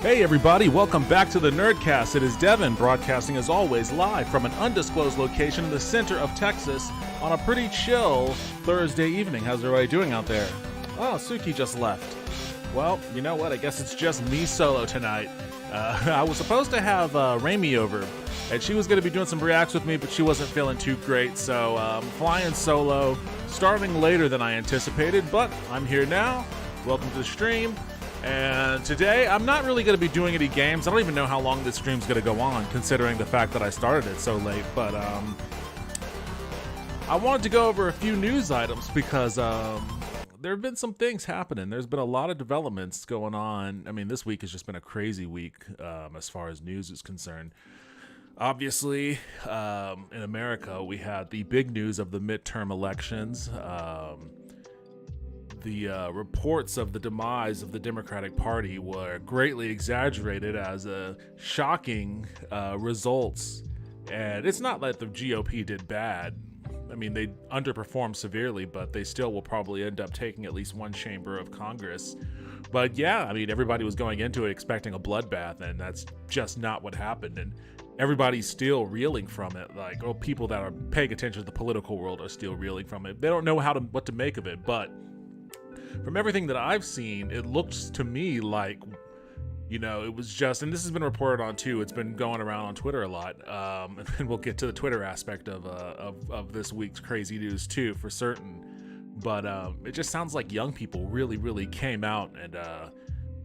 Hey everybody, welcome back to the Nerdcast. It is Devin, broadcasting as always live from an undisclosed location in the center of Texas on a pretty chill Thursday evening. How's everybody doing out there? Oh, Suki just left. Well, you know what? I guess it's just me solo tonight. I was supposed to have Raimi over, and she was going to be doing some reacts with me, but she wasn't feeling too great, so I'm flying solo, starting later than I anticipated, but I'm here now. Welcome to the stream. And today, I'm not really going to be doing any games. I don't even know how long this stream's going to go on, considering the fact that I started it so late. But I wanted to go over a few news items because there have been some things happening. There's been a lot of developments going on. I mean, this week has just been a crazy week as far as news is concerned. Obviously, in America, we had the big news of the midterm elections. The reports of the demise of the Democratic Party were greatly exaggerated as shocking results. And it's not that the GOP did bad. I mean, they underperformed severely, but they still will probably end up taking at least one chamber of Congress. But yeah, I mean, everybody was going into it expecting a bloodbath, and that's just not what happened. And everybody's still reeling from it. Like, people that are paying attention to the political world are still reeling from it. They don't know what to make of it, but from everything that I've seen, it looks to me like, you know, it was just, and this has been reported on too, it's been going around on Twitter a lot, and we'll get to the Twitter aspect of this week's crazy news too, for certain, but it just sounds like young people really came out and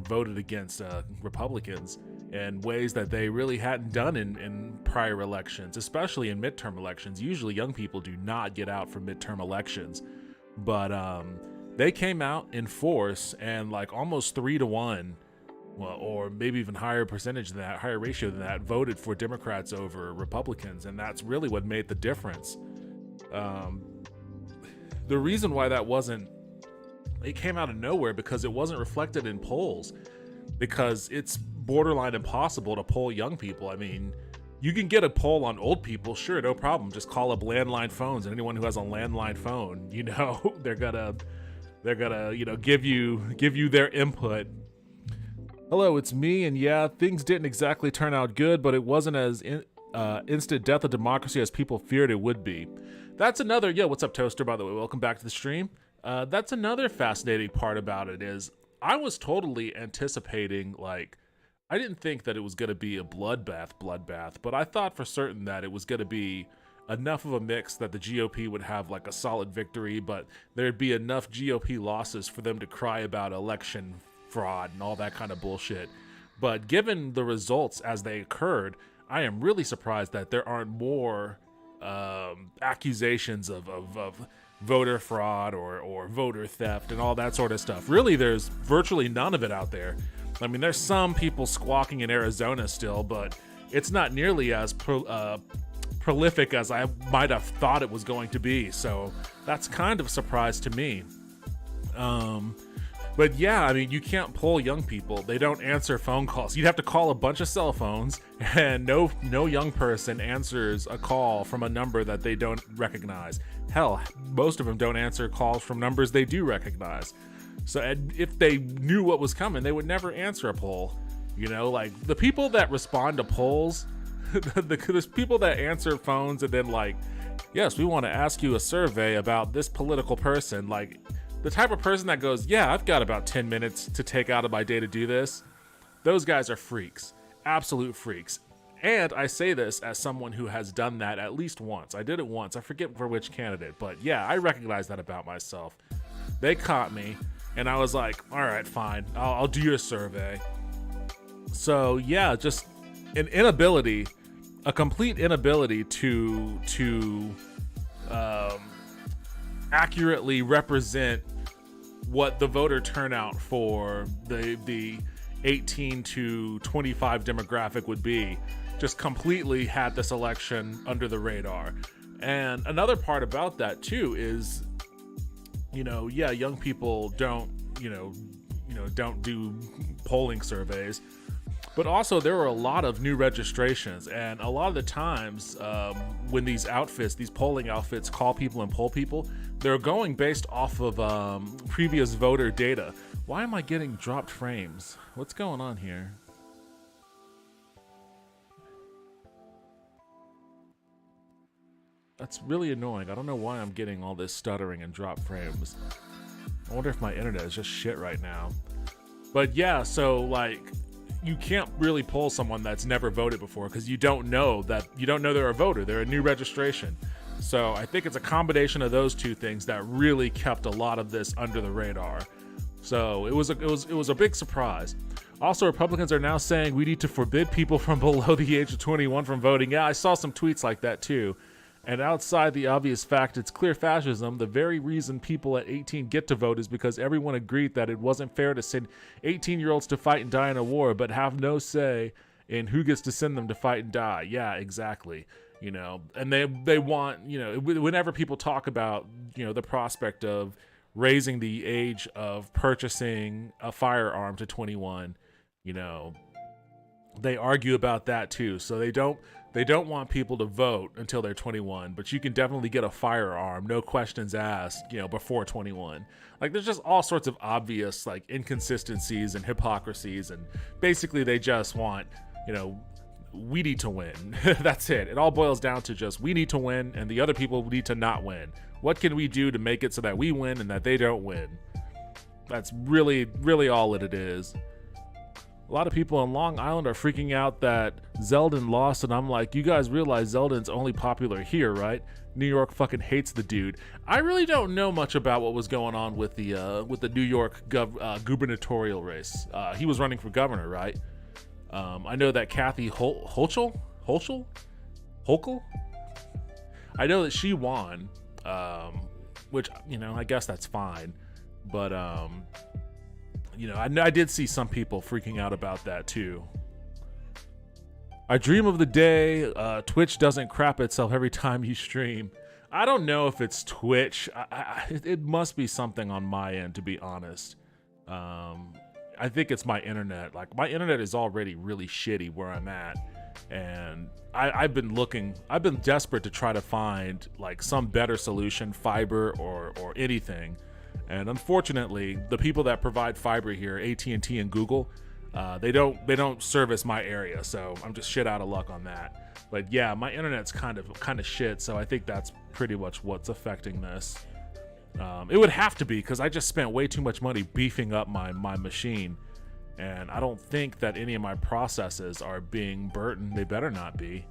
voted against Republicans in ways that they really hadn't done in prior elections, especially in midterm elections. Usually young people do not get out for midterm elections, but they came out in force and like almost 3-1, well, or maybe even higher percentage than that, higher ratio than that, voted for Democrats over Republicans, and that's really what made the difference. The reason why that wasn't, it came out of nowhere because it wasn't reflected in polls, because it's borderline impossible to poll young people. I mean, you can get a poll on old people, sure, no problem. Just call up landline phones, and anyone who has a landline phone, you know, they're gonna, you know, give you their input. Hello, it's me, and yeah, things didn't exactly turn out good, but it wasn't as instant death of democracy as people feared it would be. That's another, what's up, Toaster, by the way, welcome back to the stream. That's another fascinating part about it is I was totally anticipating, like, I didn't think that it was going to be a bloodbath, but I thought for certain that it was going to be enough of a mix that the GOP would have like a solid victory, but there'd be enough GOP losses for them to cry about election fraud and all that kind of bullshit. But given the results as they occurred, I am really surprised that there aren't more accusations of voter fraud or voter theft and all that sort of stuff. Really, there's virtually none of it out there. I mean, there's some people squawking in Arizona still, but it's not nearly as prolific as I might have thought it was going to be, so that's kind of a surprise to me. But yeah, I mean, you can't poll young people. They don't answer phone calls. You'd have to call a bunch of cell phones, and no young person answers a call from a number that they don't recognize. Hell, most of them don't answer calls from numbers they do recognize. So if they knew what was coming, they would never answer a poll. You know, like the people that respond to polls, there's people that answer phones and then like, yes, we want to ask you a survey about this political person. Like the type of person that goes, yeah, I've got about 10 minutes to take out of my day to do this. Those guys are freaks, absolute freaks. And I say this as someone who has done that at least once. I did it once. I forget for which candidate, but yeah, I recognize that about myself. They caught me and I was like, all right, fine. I'll do your survey. So yeah, just an inability, a complete inability to accurately represent what the voter turnout for the 18 to 25 demographic would be. Just completely had this election under the radar. And another part about that too is, you know, yeah, young people don't do polling surveys, but also there are a lot of new registrations, and a lot of the times when these polling outfits call people and poll people, they're going based off of previous voter data. Why am I getting dropped frames? What's going on here? That's really annoying. I don't know why I'm getting all this stuttering and drop frames. I wonder if my internet is just shit right now. But yeah, so like, you can't really pull someone that's never voted before because you don't know they're a voter. They're a new registration. So I think it's a combination of those two things that really kept a lot of this under the radar. So it was a big surprise. Also, Republicans are now saying we need to forbid people from below the age of 21 from voting. Yeah, I saw some tweets like that too. And outside the obvious fact it's clear fascism, the very reason people at 18 get to vote is because everyone agreed that it wasn't fair to send 18-year-olds to fight and die in a war, but have no say in who gets to send them to fight and die. Yeah, exactly. You know, and they want, you know, whenever people talk about, you know, the prospect of raising the age of purchasing a firearm to 21, you know, they argue about that too. So they don't want people to vote until they're 21, but you can definitely get a firearm, no questions asked, you know, before 21. Like, there's just all sorts of obvious, like, inconsistencies and hypocrisies, and basically they just want, you know, we need to win. That's it. It all boils down to just, we need to win, and the other people need to not win. What can we do to make it so that we win and that they don't win? That's really, really all it is. A lot of people on Long Island are freaking out that Zeldin lost, and I'm like, you guys realize Zeldin's only popular here, right? New York fucking hates the dude. I really don't know much about what was going on with the New York gubernatorial race. He was running for governor, right? I know that Kathy Hochul? I know that she won, which, you know, I guess that's fine, but you know, I did see some people freaking out about that too. I dream of the day Twitch doesn't crap itself every time you stream. I don't know if it's Twitch. It must be something on my end, to be honest. I think it's my internet. Like, my internet is already really shitty where I'm at, and I've been desperate to try to find like some better solution, fiber or anything. And unfortunately, the people that provide fiber here, AT&T and Google, they don't service my area, so I'm just shit out of luck on that. But yeah, my internet's kind of shit, so I think that's pretty much what's affecting this. It would have to be, because I just spent way too much money beefing up my machine, and I don't think that any of my processes are being burdened. They better not be.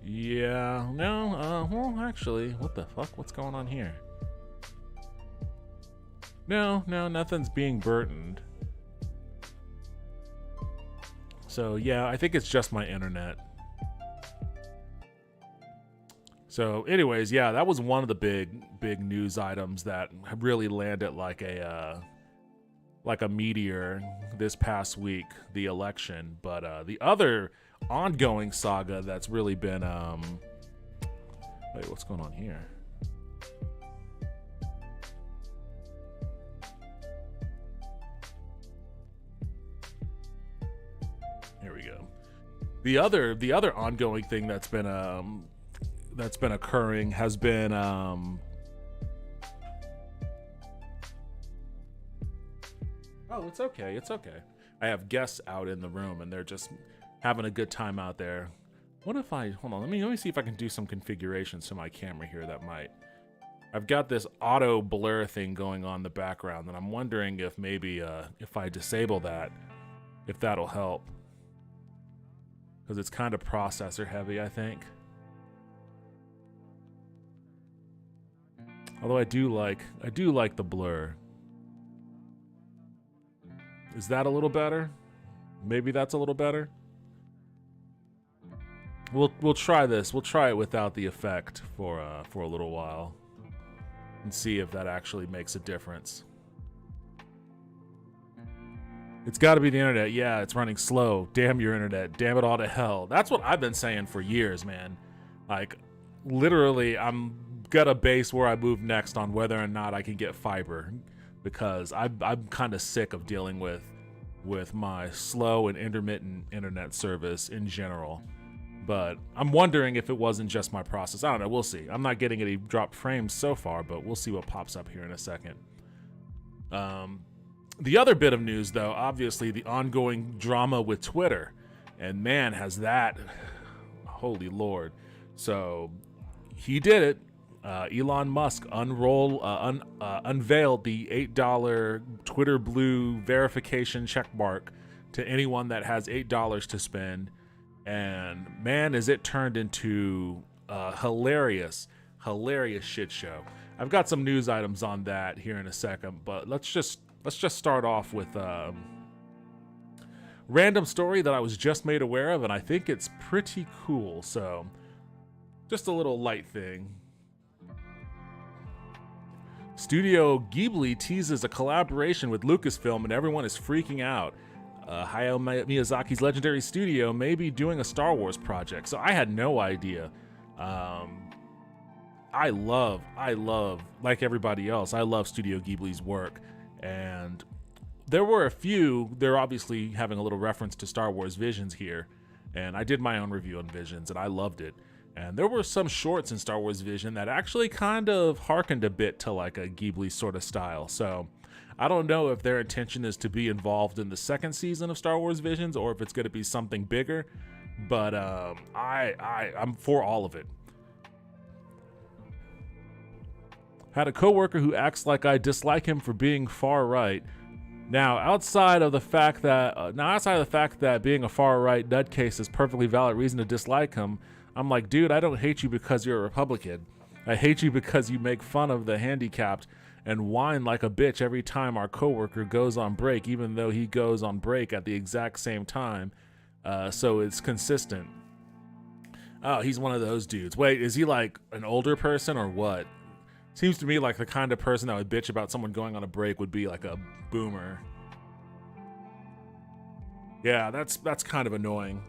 Yeah, no, well, actually, what the fuck? What's going on here? No, nothing's being burdened. So, yeah, I think it's just my internet. So, anyways, yeah, that was one of the big news items that really landed like a meteor this past week, the election. But the other ongoing saga that's really been wait, what's going on here? Here we go. The other ongoing thing that's been occurring has been oh, it's okay. I have guests out in the room and they're just having a good time out there. What if hold on, let me see if I can do some configurations to my camera here that might. I've got this auto blur thing going on in the background, and I'm wondering if maybe if I disable that, if that'll help. Because it's kind of processor heavy, I think. Although I do like the blur. Is that a little better? Maybe that's a little better. We'll try this. We'll try it without the effect for a little while, and see if that actually makes a difference. It's got to be the internet. Yeah, it's running slow. Damn your internet. Damn it all to hell. That's what I've been saying for years, man. Like, literally, I'm gonna base where I move next on whether or not I can get fiber, because I'm kind of sick of dealing with my slow and intermittent internet service in general. But I'm wondering if it wasn't just my process. I don't know. We'll see. I'm not getting any dropped frames so far, but we'll see what pops up here in a second. The other bit of news, though, obviously the ongoing drama with Twitter. And man, has that, holy Lord. So he did it. Elon Musk unveiled the $8 Twitter Blue verification checkmark to anyone that has $8 to spend. And man, is it turned into a hilarious shit show. I've got some news items on that here in a second, but let's just start off with random story that I was just made aware of, and I think it's pretty cool. So just a little light thing. Studio Ghibli teases a collaboration with Lucasfilm, and everyone is freaking out. Hayao Miyazaki's legendary studio may be doing a Star Wars project. So I had no idea. I love, like everybody else, I love Studio Ghibli's work. And there were a few, they're obviously having a little reference to Star Wars Visions here. And I did my own review on Visions, and I loved it. And there were some shorts in Star Wars Vision that actually kind of harkened a bit to like a Ghibli sort of style. So I don't know if their intention is to be involved in the second season of Star Wars Visions or if it's going to be something bigger. But I'm for all of it. Had a coworker who acts like I dislike him for being far right. Now, outside of the fact that being a far right nutcase is perfectly valid reason to dislike him, I'm like, dude, I don't hate you because you're a Republican. I hate you because you make fun of the handicapped and whine like a bitch every time our coworker goes on break, even though he goes on break at the exact same time. So it's consistent. Oh, he's one of those dudes. Wait, is he like an older person or what? Seems to me like the kind of person that would bitch about someone going on a break would be like a boomer. Yeah, that's kind of annoying.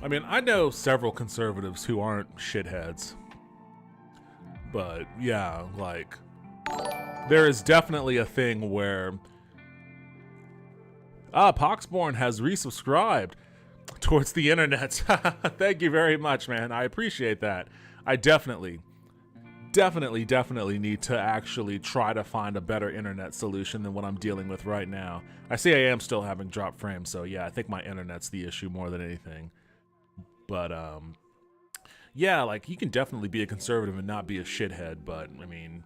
I mean, I know several conservatives who aren't shitheads. But yeah, like, there is definitely a thing where Poxborn has resubscribed towards the internet. Thank you very much, man. I appreciate that. I definitely need to actually try to find a better internet solution than what I'm dealing with right now. I see I am still having drop frames, so yeah, I think my internet's the issue more than anything. But yeah, like, you can definitely be a conservative and not be a shithead, but I mean,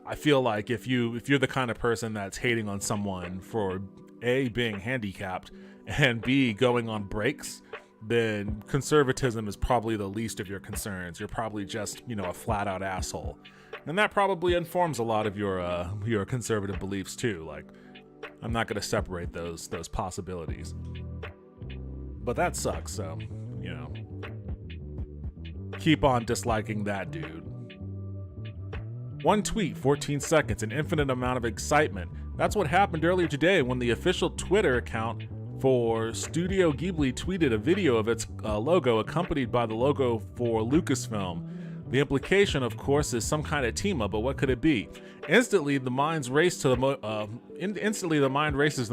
I feel like if you're the kind of person that's hating on someone for A, being handicapped, and B, going on breaks, then conservatism is probably the least of your concerns. You're probably just, a flat out asshole. And that probably informs a lot of your conservative beliefs too. Like, I'm not gonna separate those possibilities. But that sucks, so, keep on disliking that dude. One tweet, 14 seconds, an infinite amount of excitement. That's what happened earlier today when the official Twitter account for Studio Ghibli tweeted a video of its logo accompanied by the logo for Lucasfilm. The implication, of course, is some kind of team up, but what could it be? Instantly, the mind races to the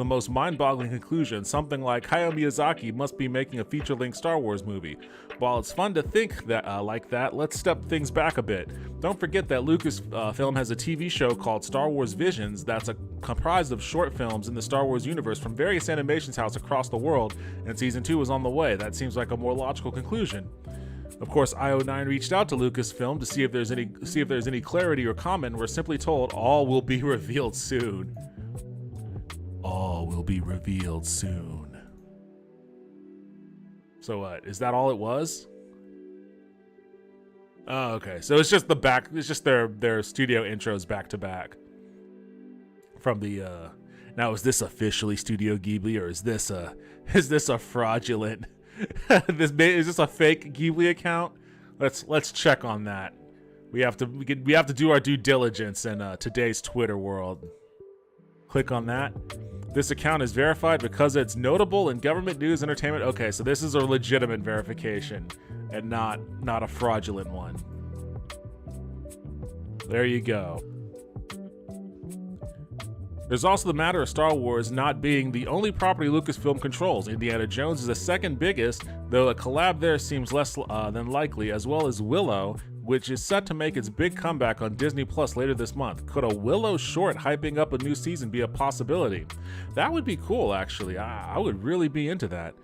most mind-boggling conclusion, something like Hayao Miyazaki must be making a feature-length Star Wars movie. While it's fun to think that like that, let's step things back a bit. Don't forget that Lucasfilm has a TV show called Star Wars Visions that's comprised of short films in the Star Wars universe from various animations houses across the world, and season 2 is on the way. That seems like a more logical conclusion. Of course, IO9 reached out to Lucasfilm to see if there's any clarity or comment, and we're simply told all will be revealed soon. All will be revealed soon. So what? Is that all it was? Oh, okay. So it's just their studio intros back to back. From the now, is this officially Studio Ghibli, or is this a fraudulent is this a fake Ghibli account? Let's check on that. We have to do our due diligence in today's Twitter world. Click on that. This account is verified because it's notable in government news, entertainment. Okay, so this is a legitimate verification and not a fraudulent one. There you go. There's also the matter of Star Wars not being the only property Lucasfilm controls. Indiana Jones is the second biggest, though a collab there seems less than likely, as well as Willow, which is set to make its big comeback on Disney Plus later this month. Could a Willow short hyping up a new season be a possibility? That would be cool, actually. I would really be into that.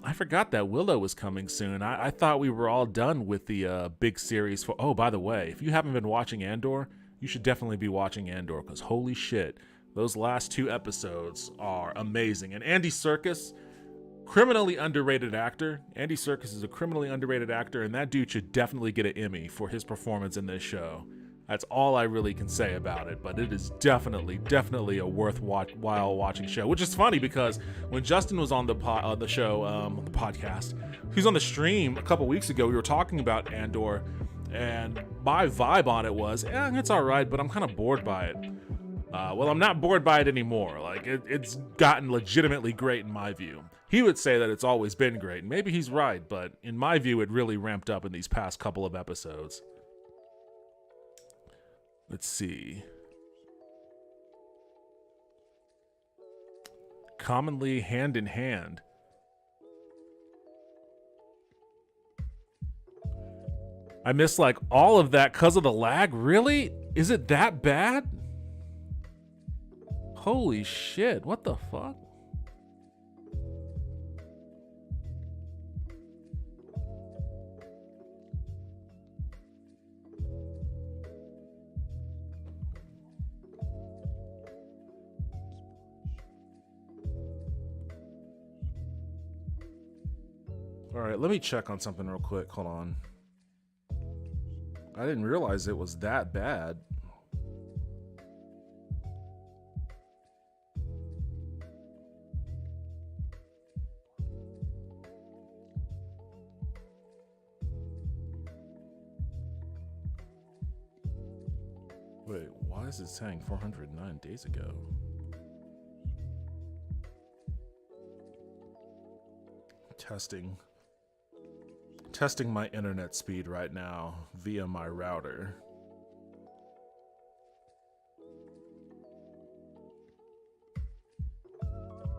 I forgot that Willow was coming soon. I thought we were all done with the big series for... Oh, by the way, if you haven't been watching Andor, you should definitely be watching Andor, because holy shit, those last 2 episodes are amazing. And Andy Serkis, criminally underrated actor. Andy Serkis is a criminally underrated actor, and that dude should definitely get an Emmy for his performance in this show. That's all I really can say about it, but it is definitely a worthwhile watching show. Which is funny because when Justin was on the podcast, he was on the stream a couple weeks ago. We were talking about Andor, and my vibe on it was, it's all right, but I'm kind of bored by it. Well, I'm not bored by it anymore. Like, it's gotten legitimately great in my view. He would say that it's always been great, and maybe he's right, but in my view, it really ramped up in these past couple of episodes. Let's see. Commonly hand in hand. I missed like all of that because of the lag? Really? Is it that bad? Holy shit, what the fuck? All right, let me check on something real quick. Hold on. I didn't realize it was that bad. Wait, why is it saying 409 days ago? Testing my internet speed right now via my router.